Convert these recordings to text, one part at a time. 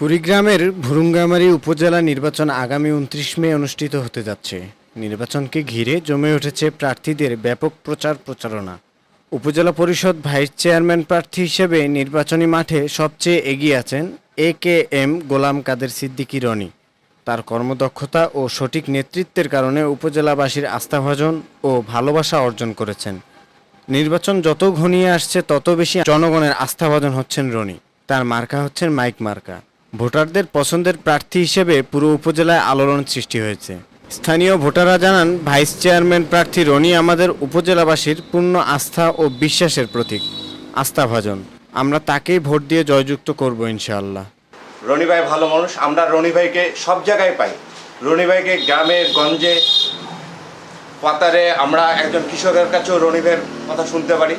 কুড়িগ্রামের ভুরুঙ্গামারী উপজেলা নির্বাচন আগামী ২৯ মে অনুষ্ঠিত হতে যাচ্ছে। নির্বাচনকে ঘিরে জমে উঠেছে প্রার্থীদের ব্যাপক প্রচারণা। উপজেলা পরিষদ ভাইস চেয়ারম্যান প্রার্থী হিসেবে নির্বাচনী মাঠে সবচেয়ে এগিয়ে আছেন AKM গোলাম কাদের সিদ্দিকী রনি। তার কর্মদক্ষতা ও সঠিক নেতৃত্বের কারণে উপজেলাবাসীর আস্থাভাজন ও ভালোবাসা অর্জন করেছেন। নির্বাচন যত ঘনিয়ে আসছে তত বেশি জনগণের আস্থাভাজন হচ্ছেন রনি। তার মার্কা হচ্ছেন মাইক মার্কা। ভোটারদের পছন্দের প্রার্থী হিসেবে পুরো উপজেলায় আলোড়ন সৃষ্টি হয়েছে। স্থানীয় ভোটাররা জানান, ভাইস চেয়ারম্যান প্রার্থী রনি আমাদের উপজেলাবাসীর পূর্ণ আস্থা ও বিশ্বাসের প্রতীক, আস্থাভাজন। আমরা তাকেই ভোট দিয়ে জয়যুক্ত করব ইনশাআল্লাহ। রনি ভাই ভালো মানুষ, আমরা রনি ভাইকে সব জায়গায় পাই। রনি ভাইকে গ্রামে গঞ্জে পাতারে আমরা একজন কৃষকের কাছেও রনি ভাইয়ের কথা শুনতে পারি।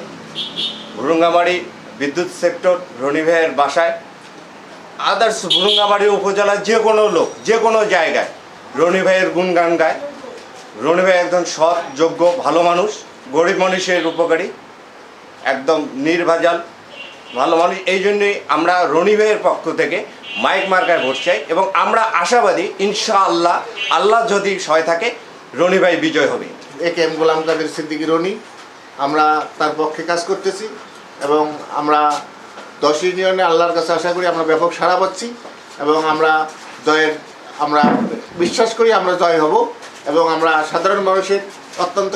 ভুরুঙ্গামারী বিদ্যুৎ সেক্টর রনি ভাইয়ের বাসায়, আদার্স ভুরুঙ্গামারী উপজেলার যে কোনো লোক যে কোনো জায়গায় রনি ভাইয়ের গুণগান গায়। রনি ভাই একজন সৎ, যোগ্য, ভালো মানুষ, গরিব মানুষের উপকারী, একদম নির্ভেজাল ভালো মানুষ। এই জন্যই আমরা রনি ভাইয়ের পক্ষ থেকে মাইক মার্কায় ভোট চাই এবং আমরা আশাবাদী ইনশাআল্লাহ, আল্লাহ যদি সহায় থাকে, রনি ভাই বিজয় হবে। AKM গোলাম কাদের সিদ্দিকী রনি, আমরা তার পক্ষে কাজ করতেছি এবং আমরা 10 ইউনিয়নে আল্লাহর কাছে আশা করি আমরা ব্যাপক সাড়া পাচ্ছি এবং আমরা বিশ্বাস করি আমরা জয় হব এবং আমরা সাধারণ মানুষের অত্যন্ত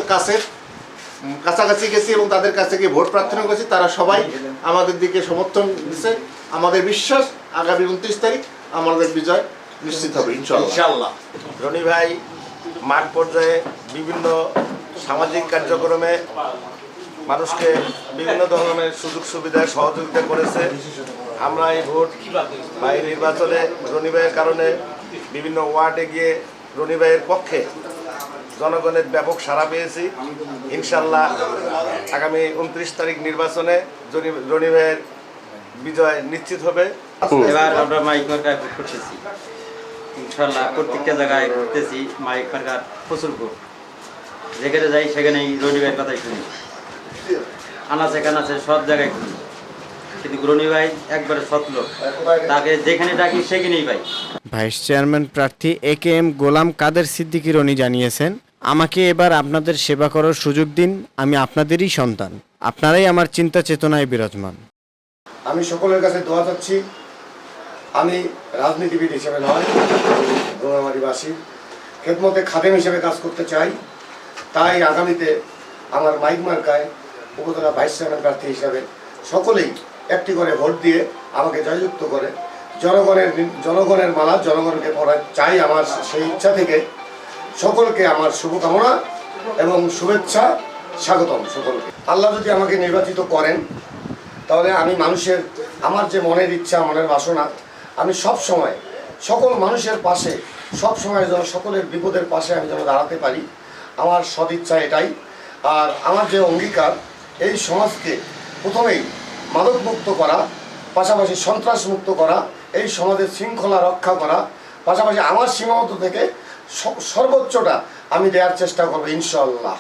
কাছাকাছি গেছি এবং তাদের কাছ থেকে ভোট প্রার্থনা করেছি। তারা সবাই আমাদের দিকে সমর্থন দিচ্ছে। আমাদের বিশ্বাস আগামী 29 তারিখ আমাদের বিজয় নিশ্চিত হবে ইনশাআল্লাহ। রনি ভাই মাঠ পর্যায়ে বিভিন্ন সামাজিক কার্যক্রমে মানুষকে বিভিন্ন ধরনের সুযোগ সুবিধা সহযোগিতা করেছে। আমরা এই ভোট বা এই নির্বাচনে রনি ভাইয়ের কারণে বিভিন্ন ওয়ার্ডে গিয়ে রনি ভাইয়ের পক্ষে জনগণের ব্যাপক সাড়া পেয়েছি। ইনশাল্লাহ আগামী 29 তারিখ নির্বাচনে রনি ভাইয়ের বিজয় নিশ্চিত হবে। এবার আমরা মাইক মার্কায় ভোট করতেছি ইনশাল্লাহ। প্রত্যেকটা জায়গায় ঘুরতেছি, মাইক মার্কার প্রচুর ভোট। যেখানে যাই সেখানেই রনি ভাইয়ের কথাই শুনি, আনাচে কানাচে সব জায়গায় শুনি। কিন্তু রনি ভাই একবারে সৎ লোক, তাকে যেখানে ডাকি সেখানেই পাই। ভাইস চেয়ারম্যান প্রার্থী AKM গোলাম কাদের সিদ্দিকী রনি জানিয়েছেন, আমাকে এবার আপনাদের সেবা করার সুযোগ দিন। আমি আপনাদেরই সন্তান, আপনারাই আমার চিন্তা চেতনায় বিরাজমান। আমি সকলের কাছে দোয়া চাচ্ছি। আমি রাজনীতিবিদ হিসেবে নয়, ভুরুঙ্গামারীবাসী খেদমতে খাদেম হিসেবে কাজ করতে চাই। তাই আগামীতে আমার মাইক মার্কায় উপজেলা ভাইস চেয়ারম্যান প্রার্থী হিসাবে সকলেই একটি করে ভোট দিয়ে আমাকে জয়যুক্ত করে জনগণের মালা জনগণকে পড়ায় চাই। আমার সেই ইচ্ছা থেকে সকলকে আমার শুভকামনা এবং শুভেচ্ছা, স্বাগতম সকলকে। আল্লাহ যদি আমাকে নির্বাচিত করেন তাহলে আমি আমার যে মনের ইচ্ছা, মনের বাসনা, আমি সব সময় সকল মানুষের পাশে, সব সময় যেন সকলের বিপদের পাশে আমি যেন দাঁড়াতে পারি, আমার সদিচ্ছা এটাই। আর আমার যে অঙ্গীকার, এই সমাজকে প্রথমেই মাদকমুক্ত করা, পাশাপাশি সন্ত্রাসমুক্ত করা, এই সমাজের শৃঙ্খলা রক্ষা করা, পাশাপাশি আমার সীমাবদ্ধ থেকে সর্বোচ্চটা আমি দেওয়ার চেষ্টা করবো ইনশাআল্লাহ।